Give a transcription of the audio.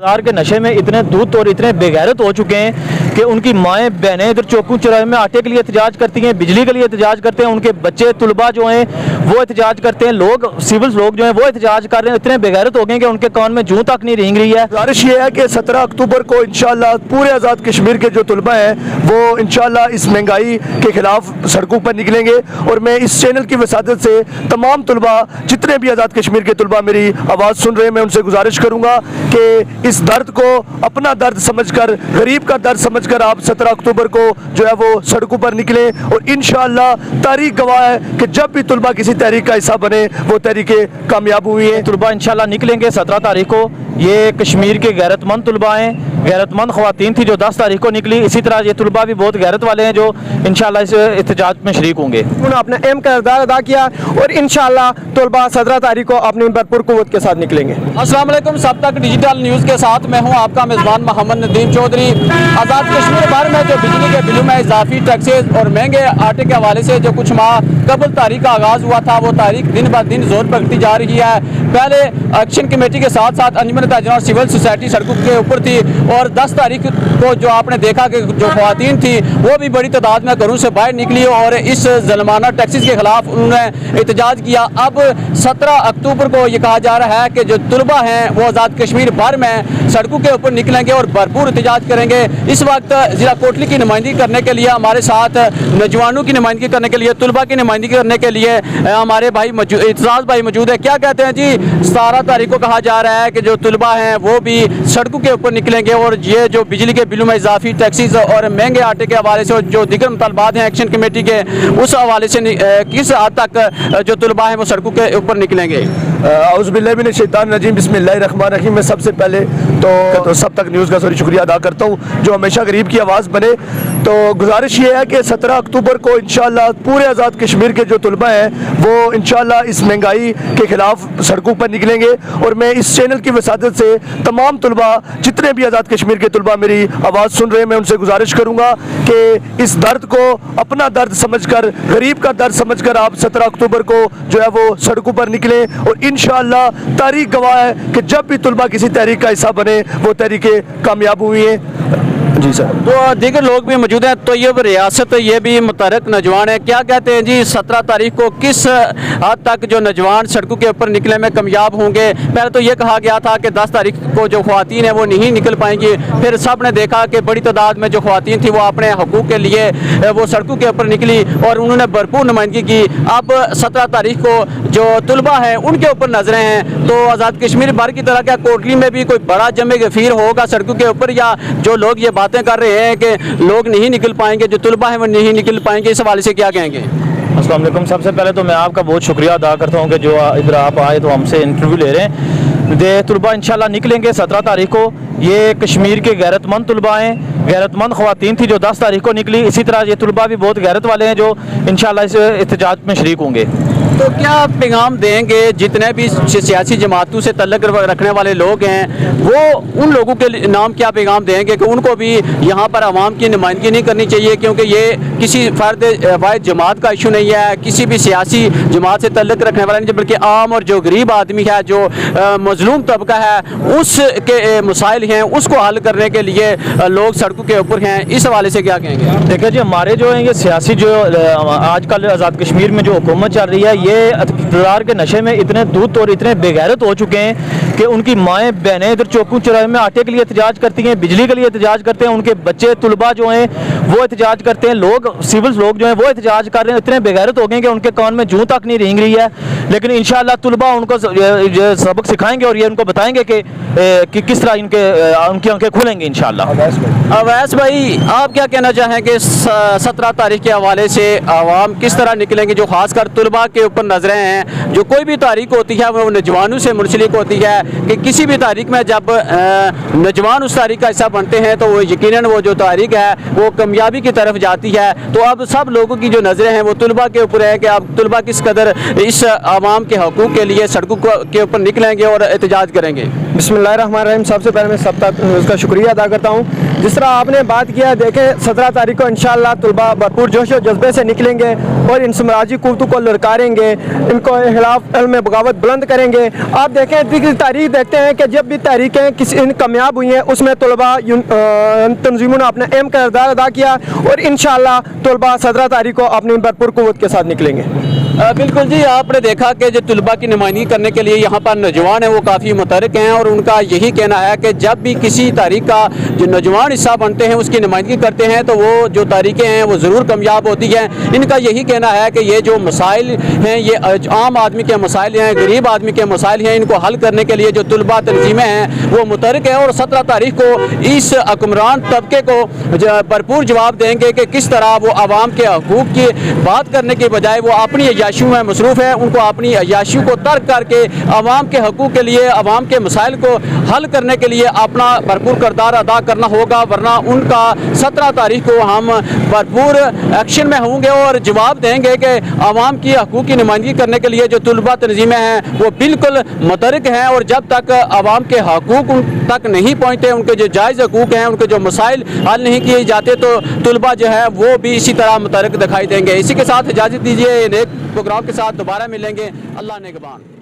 बाजार के नशे में इतने दूध और इतने बेगैरत हो चुके हैं कि उनकी माएँ बहनें इधर चौकों चौराहे में आटे के लिए एहतजाज करती हैं, बिजली के लिए एहतजाज करते हैं, उनके बच्चे तुलबा जो हैं वो एहतजाज करते हैं, लोग सिविल लोग जो हैं वो एहतजाज कर रहे हैं। इतने बेगैरत हो गए कि उनके कान में जूं तक नहीं रेंग रही है। गुजारिश ये है कि 17 अक्टूबर को इंशाल्लाह पूरे आज़ाद कश्मीर के जो तुलबा हैं वो इंशाल्लाह इस महंगाई के खिलाफ सड़कों पर निकलेंगे। और मैं इस चैनल की वसादत से तमाम तुलबा, जितने भी आज़ाद कश्मीर के तुलबा मेरी आवाज़ सुन रहे हैं, मैं उनसे गुजारिश करूँगा कि इस दर्द को अपना दर्द समझकर, गरीब का दर्द समझकर आप 17 अक्टूबर को जो है वो सड़कों पर निकलें। और इंशाअल्लाह तारीख गवाह है कि जब भी तुलबा किसी तहरीक का हिस्सा बने वो तहरीकें कामयाब हुई हैं। तुलबा इंशाल्लाह निकलेंगे 17 तारीख को। ये कश्मीर के गैरतमंद तुलबा हैं, गैरतमंद ख़वातीन थी जो 10 तारीख को निकली। इसी तरह ये तुलबा भी बहुत गैरत वाले हैं जो इंशाल्लाह इस एहतजाज में शरीक होंगे। उन्होंने अपना अहम किरदार अदा किया और इंशाल्लाह तुलबा 17 तारीख को अपनी भरपूर कुव्वत के साथ निकलेंगे। अस्सलाम वालेकुम, सब तक डिजिटल न्यूज़ के साथ मैं हूं आपका मेज़बान मोहम्मद नदीम चौधरी। आज़ाद कश्मीर भर में जो बिजली के बिलों में इजाफी टैक्सेस और महंगे आटे के हवाले से जो कुछ माह कबल तारीख का आगाज़ हुआ था, वो तारीख दिन ब दिन जोर पकड़ती जा रही है। पहले एक्शन कमेटी के साथ साथ अंजुमन ताजरीन और सिविल सोसाइटी सड़कों के ऊपर थी और 10 तारीख को जो आपने देखा कि जो ख़वातीन थी वो भी बड़ी तादाद में घरों से बाहर निकली और इस ज़ुल्माना टैक्सेस के खिलाफ उन्होंने एहतजाज किया। अब 17 अक्टूबर को ये कहा जा रहा है कि जो तुलबा हैं वो आज़ाद कश्मीर भर में सड़कों के ऊपर निकलेंगे और भरपूर एहतजाज करेंगे। इस वक्त ज़िला कोटली की नुमाइंदगी करने के लिए हमारे साथ नौजवानों की नुमाइंदगी करने के लिए, तुलबा की नुमाइंदगी करने के लिए हमारे भाई एतजाज़ भाई मौजूद है। क्या कहते हैं जी? 17 तारीख को कहा जा रहा है कि जो तुलबा हैं वो भी सड़कों के ऊपर निकलेंगे और ये जो बिजली के बिलों में इजाफी टैक्सेस और महंगे आटे के हवाले से जो दीगर मुतालबात हैं एक्शन कमेटी के, उस हवाले से किस हद तक जो तुलबा हैं वो सड़कों के ऊपर निकलेंगे। औज़ुबिल्लाहि मिनश शैतानिर रजीम, बिस्मिल्लाहिर रहमानिर रहीम। मैं सबसे पहले तो सब तक न्यूज़ का शुक्रिया अदा करता हूँ जो हमेशा गरीब की आवाज़ बने। तो गुजारिश ये है कि 17 अक्टूबर को इंशाअल्लाह पूरे आज़ाद कश्मीर के जो तुलबा हैं वो इंशाअल्लाह इस महंगाई के खिलाफ सड़कों पर निकलेंगे। और मैं इस चैनल की वसादत से तमाम तुलबा, जितने भी आज़ाद कश्मीर के तुलबा मेरी आवाज़ सुन रहे हैं, मैं उनसे गुजारिश करूँगा कि इस दर्द को अपना दर्द समझकर, गरीब का दर्द समझकर आप 17 अक्टूबर को जो है वो सड़कों पर निकलें। और इंशाअल्लाह तारीख गवाह है कि जब भी तुलबा किसी तहरीक का हिस्सा बने वो तहरीकें कामयाब हुई हैं। जी सर। तो दीगर लोग भी मौजूद हैं। तो ये रियासत, ये भी मुतहरक नौजवान है, क्या कहते हैं जी? 17 तारीख को किस हद तक जो नौजवान सड़कों के ऊपर निकले में कामयाब होंगे? पहले तो ये कहा गया था कि 10 तारीख को जो ख्वातीन है वो नहीं निकल पाएंगी, फिर सब ने देखा कि बड़ी तादाद में जो ख्वातीन थी वो अपने हकूक़ के लिए वो सड़कों के ऊपर निकली और उन्होंने भरपूर नुमाइंदगी की। अब 17 तारीख को जो तुलबा हैं उनके ऊपर नजरें हैं। तो आज़ाद कश्मीर भर की तरह क्या कोटली में भी कोई बड़ा जमे गफीर होगा सड़कों के ऊपर, या जो लोग ये बातें कर रहे हैं कि लोग नहीं निकल पाएंगे, जो तुलबा हैं वो नहीं निकल पाएंगे, इस हवाले से क्या कहेंगे? अस्सलाम वालेकुम। सबसे पहले तो मैं आपका बहुत शुक्रिया अदा करता हूँ कि जो इधर आप आए तो हमसे इंटरव्यू ले रहे हैं। तुलबा इंशाल्लाह निकलेंगे 17 तारीख को। ये कश्मीर के गैरतमंद तुलबा हैं, गैरतमंद ख़वातीन थी जो 10 तारीख को निकली। इसी तरह ये तुलबा भी बहुत गैरत वाले हैं जो इंशाल्लाह इस एहतजाज में शरीक होंगे। तो क्या पैगाम देंगे जितने भी सियासी जमातों से तल्लुक़ रखने वाले लोग हैं, वो उन लोगों के नाम क्या पैगाम देंगे कि उनको भी यहाँ पर आवाम की नुमाइंदगी नहीं करनी चाहिए, क्योंकि ये किसी फ़र्द वाहिद जमात का इशू नहीं है, किसी भी सियासी जमात से तल्लुक़ रखने वाला नहीं, बल्कि आम और जो गरीब आदमी है, जो मजलूम तबका है, उसके मसाइल हैं, उसको हल करने के लिए लोग सड़कों के ऊपर हैं। इस हवाले से क्या कहेंगे? देखिए जी, हमारे जो हैं ये सियासी जो आजकल आज़ाद कश्मीर में जो हुकूमत चल रही है, ये इक़्तिदार के नशे में इतने दूध और इतने बेगैरत हो चुके हैं कि उनकी माएँ बहनें इधर चौकों चौराहे में आटे के लिए एहतजाज करती हैं, बिजली के लिए एहतजाज करते हैं, उनके बच्चे तुलबा जो हैं वो एहतजाज करते हैं, लोग सिविल लोग जो हैं वो एहतजाज कर रहे हैं। इतने बेगैरत हो गए कि उनके कान में जूं तक नहीं रेंग रही है। लेकिन इंशाअल्लाह तुलबा उनको सबक सिखाएंगे और ये उनको बताएंगे कि किस तरह उनकी आंखें खुलेंगी इंशाअल्लाह। अवैस भाई, आप क्या कहना चाहेंगे 17 तारीख के हवाले से आवाम किस तरह निकलेंगे, जो खासकर तुलबा के ऊपर नजरें हैं? जो कोई भी तारीख होती है वो नौजवानों से मुंसलिक होती है कि किसी भी तारीख में जब नौजवान उस तारीख का हिस्सा बनते हैं तो वो यकीनन वो जो तारीख है वो कामयाबी की तरफ जाती है। तो अब सब लोगों की जो नजरें हैं वो तुलबा के ऊपर है कि अब तुलबा किस कदर इस आवाम के हकूक़ के लिए सड़कों के ऊपर निकलेंगे और एहतजाज करेंगे। बिस्मिल्लाहिर्रहमानिर्रहीम। सबसे पहले मैं सब तक न्यूज़ का शुक्रिया अदा करता हूँ। जिस तरह आपने बात किया, देखें 17 तारीख को इंशाअल्लाह तलबा भरपूर जोश और जज्बे से निकलेंगे और इन समाजी कुव्वतों को ललकारेंगे, इनको खिलाफ इल्म बगावत बुलंद करेंगे। आप देखें तारीख देखते हैं कि जब भी तारीखें किसी कामयाब हुई हैं उसमें तलबा तंजीमों ने अपना अहम किरदार अदा किया और इंशाअल्लाह तलबा 17 तारीख को अपनी भरपूर कुव्वत के साथ निकलेंगे। बिल्कुल जी, आपने देखा कि जो तलबा की नुमाइंदगी करने के लिए यहाँ पर नौजवान हैं वो काफ़ी मुतहरिक हैं और उनका यही कहना है कि जब भी किसी तारीख का जो नौजवान हिस्सा बनते हैं उसकी नुमाइंदगी करते हैं तो वो जो तारीखें हैं वो ज़रूर कामयाब होती हैं। इनका यही कहना है कि ये जो मसाइल हैं ये आम आदमी के मसाइल हैं, गरीब आदमी के मसाइल हैं, इनको हल करने के लिए जो तलबा तंजीमें हैं वो मुतहरिक हैं और 17 तारीख को इस हुक्मरान तबके को भरपूर जवाब देंगे कि किस तरह वो आवाम के हकूक़ की बात करने के बजाय वो अपनी अय्याशियों में मसरूफ़ है। उनको अपनी अय्याशियों को तर्क करके आवाम के हकूक़ के लिए, आवाम के मसाइल को हल करने के लिए अपना भरपूर किरदार अदा करना होगा, वरना उनका 17 तारीख को हम भरपूर एक्शन में होंगे और जवाब देंगे कि आवाम की हकूक़ की नुमाइंदगी करने के लिए जो तलबा तंजीमें हैं वो बिल्कुल मुतहरिक हैं और जब तक आवाम के हकूक़ उन तक नहीं पहुँचते, उनके जो जायज़ हकूक़ हैं, उनके जो मसाइल हल नहीं किए जाते तो तलबा जो है वो भी इसी तरह मुतहरिक दिखाई देंगे। इसी के साथ इजाज़त दीजिए, एक प्रोग्राम के साथ दोबारा मिलेंगे। अल्लाह नेगबान।